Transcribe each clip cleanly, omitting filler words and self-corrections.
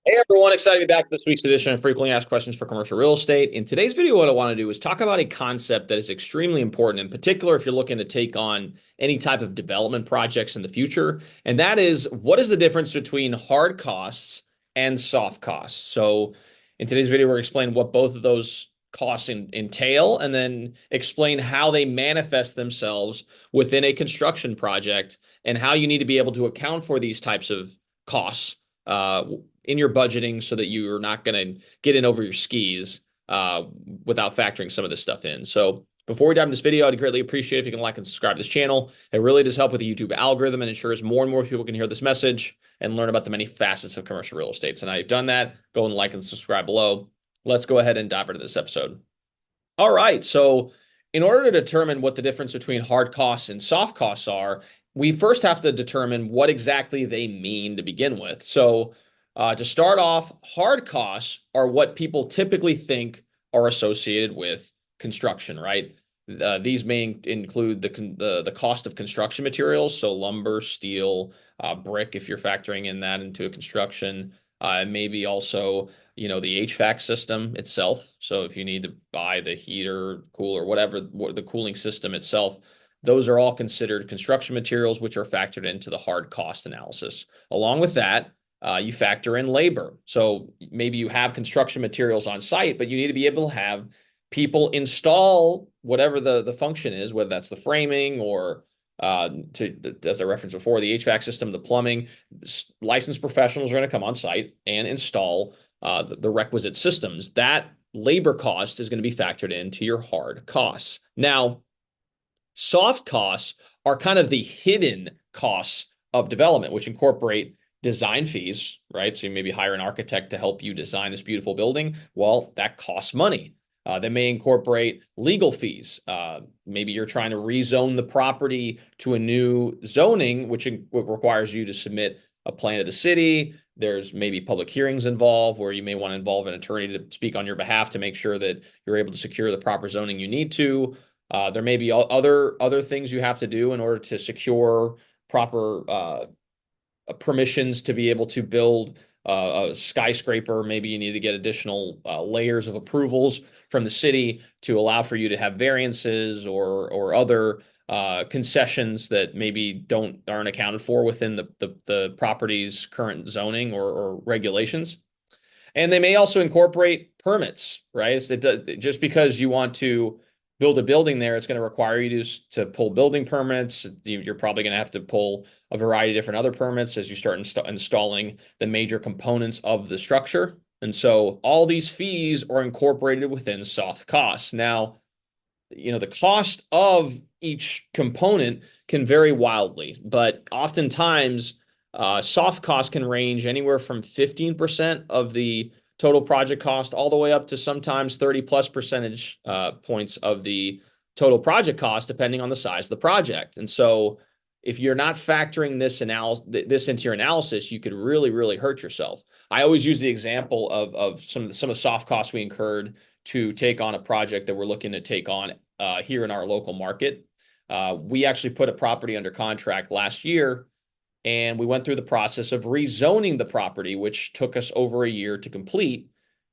Hey everyone, excited to be back with this week's edition of Frequently Asked Questions for Commercial Real Estate. In today's video, what I want to do is talk about a concept that is extremely important, in particular if you're looking to take on any type of development projects in the future. And that is, what is the difference between hard costs and soft costs? So in today's video, we're explaining what both of those costs entail, and then explain how they manifest themselves within a construction project and how you need to be able to account for these types of costs uh, in your budgeting so that you're not going to get in over your skis without factoring some of this stuff in. So before we dive into this video, I'd greatly appreciate if you can like and subscribe to this channel. It really does help with the YouTube algorithm and ensures more and more people can hear this message and learn about the many facets of commercial real estate. So now you've done that, go and like and subscribe below. Let's go ahead and dive into this episode. All right. So in order to determine what the difference between hard costs and soft costs are, we first have to determine what exactly they mean to begin with. So to start off, hard costs are what people typically think are associated with construction, right? These may include the cost of construction materials, so lumber, steel, brick, if you're factoring in that into a construction, maybe also the HVAC system itself. So if you need to buy the heater, cooler, whatever the cooling system itself, those are all considered construction materials, which are factored into the hard cost analysis. Along with that, you factor in labor. So maybe you have construction materials on site, but you need to be able to have people install whatever the function is, whether that's the framing or as I referenced before, the HVAC system, the plumbing. Licensed professionals are going to come on site and install the requisite systems. That labor cost is going to be factored into your hard costs. Now, soft costs are kind of the hidden costs of development, which incorporate design fees, right? So you maybe hire an architect to help you design this beautiful building. Well, that costs money. They may incorporate legal fees. Maybe you're trying to rezone the property to a new zoning, which requires you to submit a plan to the city. There's maybe public hearings involved where you may want to involve an attorney to speak on your behalf to make sure that you're able to secure the proper zoning you need to. There may be other things you have to do in order to secure proper permissions to be able to build a skyscraper. Maybe you need to get additional layers of approvals from the city to allow for you to have variances or other concessions that maybe aren't accounted for within the property's current zoning or regulations. And they may also incorporate permits, right? Just because you want to build a building there, it's going to require you to pull building permits. You're probably going to have to pull a variety of different other permits as you start installing the major components of the structure. And so all these fees are incorporated within soft costs. Now, the cost of each component can vary wildly, but oftentimes soft costs can range anywhere from 15% of the total project cost all the way up to sometimes 30 plus percentage points of the total project cost, depending on the size of the project. And so if you're not factoring this into your analysis, you could really, really hurt yourself. I always use the example of some of the soft costs we incurred to take on a project that we're looking to take on here in our local market. We actually put a property under contract last year, and we went through the process of rezoning the property, which took us over a year to complete.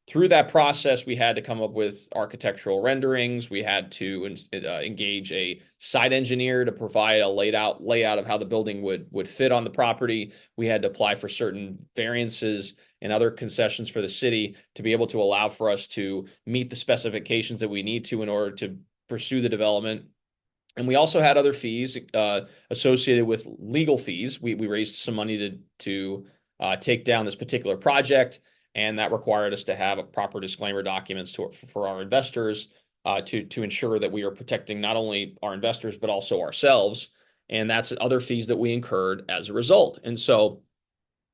Through that process, we had to come up with architectural renderings. We had to engage a site engineer to provide a layout of how the building would fit on the property. We had to apply for certain variances and other concessions for the city to be able to allow for us to meet the specifications that we need to in order to pursue the development. And we also had other fees associated with legal fees. We raised some money to take down this particular project, and that required us to have a proper disclaimer documents for our investors to ensure that we are protecting not only our investors but also ourselves. And that's other fees that we incurred as a result. And so,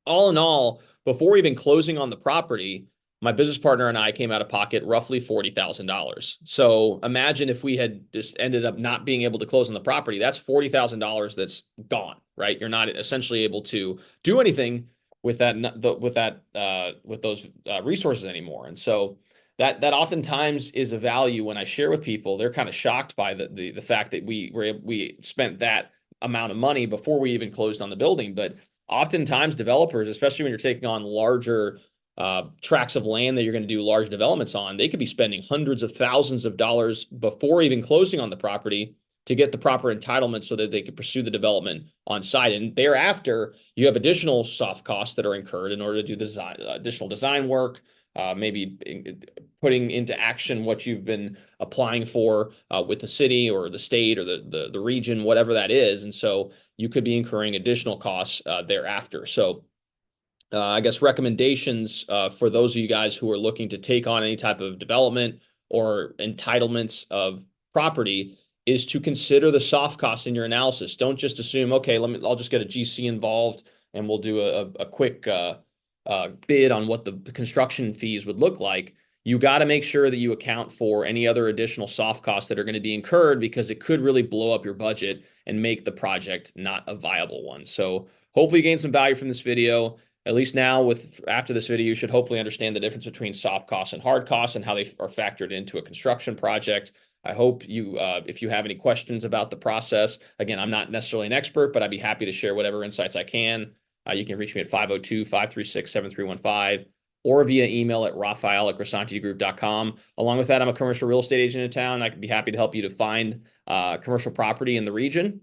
all in all, before even closing on the property, my business partner and I came out of pocket roughly $40,000. So imagine if we had just ended up not being able to close on the property, that's $40,000 that's gone, right? You're not essentially able to do anything with with those resources anymore. And so that oftentimes is a value when I share with people. They're kind of shocked by the fact that we spent that amount of money before we even closed on the building. But oftentimes developers, especially when you're taking on larger tracts of land that you're going to do large developments on, they could be spending hundreds of thousands of dollars before even closing on the property to get the proper entitlement so that they could pursue the development on site. And thereafter, you have additional soft costs that are incurred in order to do the design, additional design work, maybe putting into action what you've been applying for with the city or the state or the region, whatever that is. And so you could be incurring additional costs thereafter. So I guess recommendations for those of you guys who are looking to take on any type of development or entitlements of property is to consider the soft costs in your analysis. Don't just assume, okay, I'll just get a GC involved and we'll do a quick bid on what the construction fees would look like. You got to make sure that you account for any other additional soft costs that are going to be incurred, because it could really blow up your budget and make the project not a viable one. So hopefully you gain some value from this video. At least now, after this video, you should hopefully understand the difference between soft costs and hard costs and how they are factored into a construction project. I hope you, if you have any questions about the process, again, I'm not necessarily an expert, but I'd be happy to share whatever insights I can. You can reach me at 502-536-7315 or via email at Raphael@grisantigroup.com. Along with that, I'm a commercial real estate agent in town. I could be happy to help you to find commercial property in the region.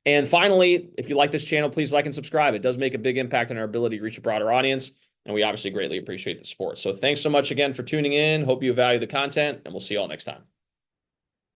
And finally, if you like this channel, please like and subscribe. It does make a big impact on our ability to reach a broader audience, and we obviously greatly appreciate the support. So thanks so much again for tuning in. Hope you value the content, and we'll see you all next time.